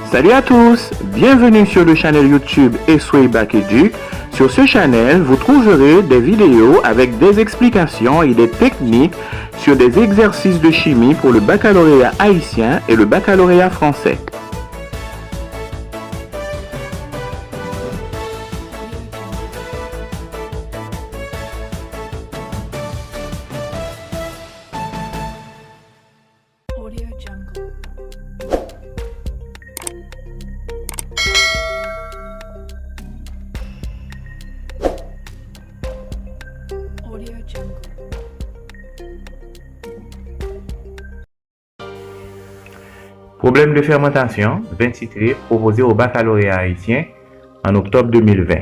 Salut à tous, bienvenue sur le channel YouTube Esway Bac Edu. Sur ce channel, vous trouverez des vidéos avec des explications et des techniques sur des exercices de chimie pour le baccalauréat haïtien et le baccalauréat français. Problème de fermentation, 20 titré, proposé au baccalauréat haïtien en octobre 2020.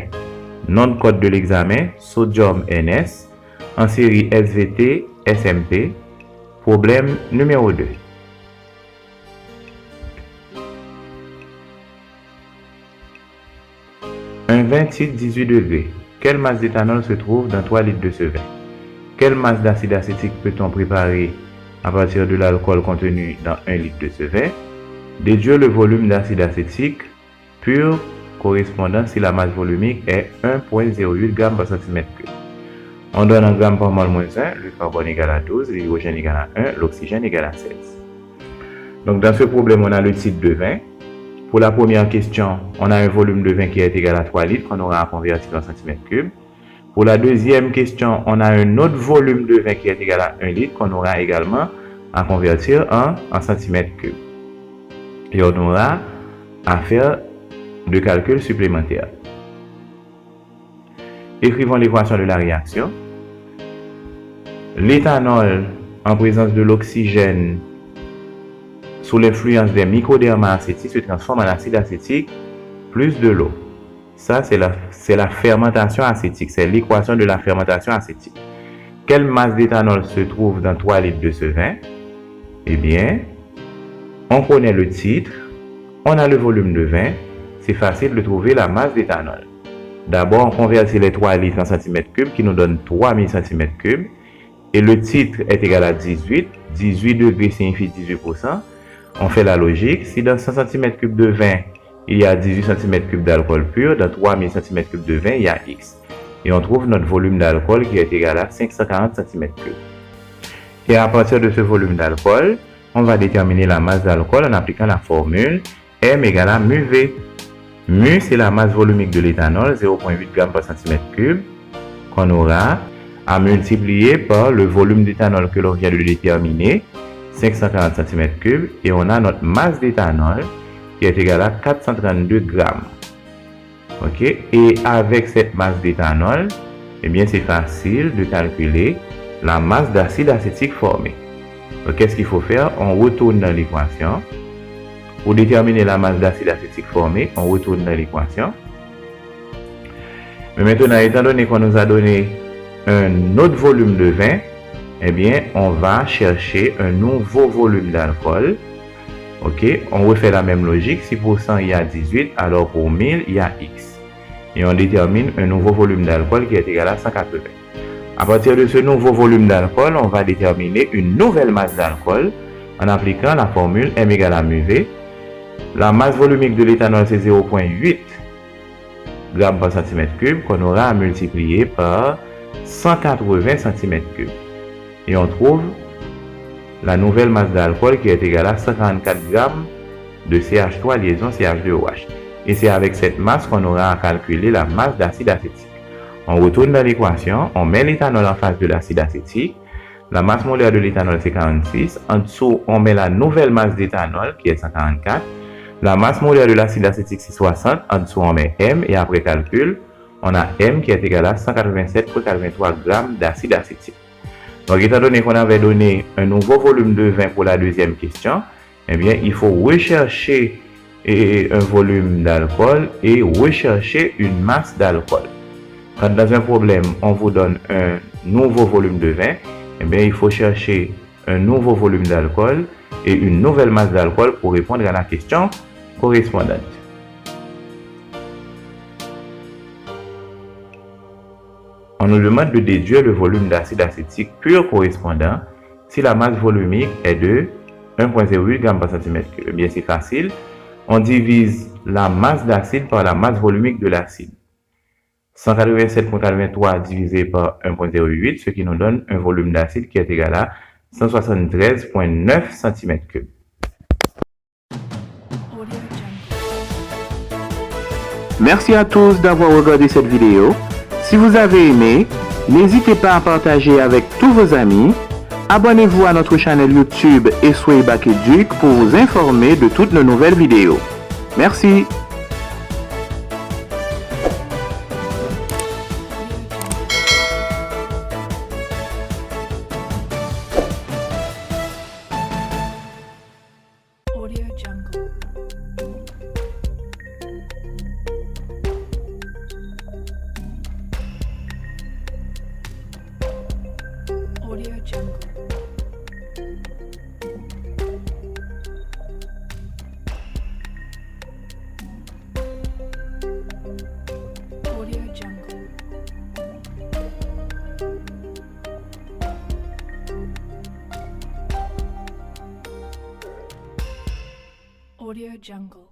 Nom de code de l'examen, sodium NS, en série SVT, SMP. Problème numéro 2. Un vin titre 18 degrés. Quelle masse d'éthanol se trouve dans 3 litres de ce vin? Quelle masse d'acide acétique peut-on préparer à partir de l'alcool contenu dans 1 litre de ce vin? Déduire le volume d'acide acétique pur correspondant si la masse volumique est 1,08 g par cm3. On donne en grammes par mol moins 1, le carbone égale à 12, l'hydrogène égale à 1, l'oxygène égale à 16. Donc dans ce problème, on a le titre de vin. Pour la première question, on a un volume de vin qui est égal à 3 litres qu'on aura à convertir en cm3. Pour la deuxième question, on a un autre volume de vin qui est égal à 1 litre qu'on aura également à convertir en cm3. Et on aura à faire de calculs supplémentaires. Écrivons l'équation de la réaction. L'éthanol en présence de l'oxygène sous l'influence des microderma acétiques se transforme en acide acétique plus de l'eau. Ça, c'est la fermentation acétique. C'est l'équation de la fermentation acétique. Quelle masse d'éthanol se trouve dans 3 litres de ce vin? Eh bien, on connaît le titre, on a le volume de vin. C'est facile de trouver la masse d'éthanol. D'abord, on convertit les 3 litres en cm3 qui nous donne 3000 cm3. Et le titre est égal à 18. 18 degrés signifie 18%. On fait la logique. Si dans 100 cm3 de vin, il y a 18 cm3 d'alcool pur, dans 3000 cm3 de vin, il y a X. Et on trouve notre volume d'alcool qui est égal à 540 cm3. Et à partir de ce volume d'alcool, on va déterminer la masse d'alcool en appliquant la formule M égale à μV. Mu, c'est la masse volumique de l'éthanol, 0,8 g par cm3, qu'on aura à multiplier par le volume d'éthanol que l'on vient de déterminer, 540 cm3, et on a notre masse d'éthanol qui est égale à 432 g. Ok? Et avec cette masse d'éthanol, eh bien, c'est facile de calculer la masse d'acide acétique formée. Donc, qu'est-ce qu'il faut faire? On retourne dans l'équation. Pour déterminer la masse d'acide acétique formée, on retourne dans l'équation. Mais maintenant, étant donné qu'on nous a donné un autre volume de vin, eh bien, on va chercher un nouveau volume d'alcool. Ok, on refait la même logique. Si pour 100, il y a 18, alors pour 1000, il y a X. Et on détermine un nouveau volume d'alcool qui est égal à 180. À partir de ce nouveau volume d'alcool, on va déterminer une nouvelle masse d'alcool en appliquant la formule M égale à μV. La masse volumique de l'éthanol, c'est 0,8 g par cm3 qu'on aura à multiplier par 180 cm3. Et on trouve la nouvelle masse d'alcool qui est égale à 144 g de CH3 liaison CH2OH. Et c'est avec cette masse qu'on aura à calculer la masse d'acide acétique. On retourne dans l'équation, on met l'éthanol en face de l'acide acétique. La masse molaire de l'éthanol, c'est 46. En dessous, on met la nouvelle masse d'éthanol qui est 144. La masse molaire de l'acide acétique, c'est 60. En dessous, on met M et après calcul, on a M qui est égal à 187,83 g d'acide acétique. Donc, étant donné qu'on avait donné un nouveau volume de vin pour la deuxième question, eh bien, il faut rechercher un volume d'alcool et rechercher une masse d'alcool. Quand dans un problème, on vous donne un nouveau volume de vin, eh bien, il faut chercher un nouveau volume d'alcool et une nouvelle masse d'alcool pour répondre à la question correspondante. On nous demande de déduire le volume d'acide acétique pur correspondant si la masse volumique est de 1,08 g par centimètre cube. Eh bien, c'est facile. On divise la masse d'acide par la masse volumique de l'acide. 187,83 divisé par 1,08, ce qui nous donne un volume d'acide qui est égal à 173,9 cm3. Merci à tous d'avoir regardé cette vidéo. Si vous avez aimé, n'hésitez pas à partager avec tous vos amis. Abonnez-vous à notre chaîne YouTube Esway Bac Éduc pour vous informer de toutes nos nouvelles vidéos. Merci. Audio Jungle. Audio Jungle. Audio Jungle. Audio Jungle.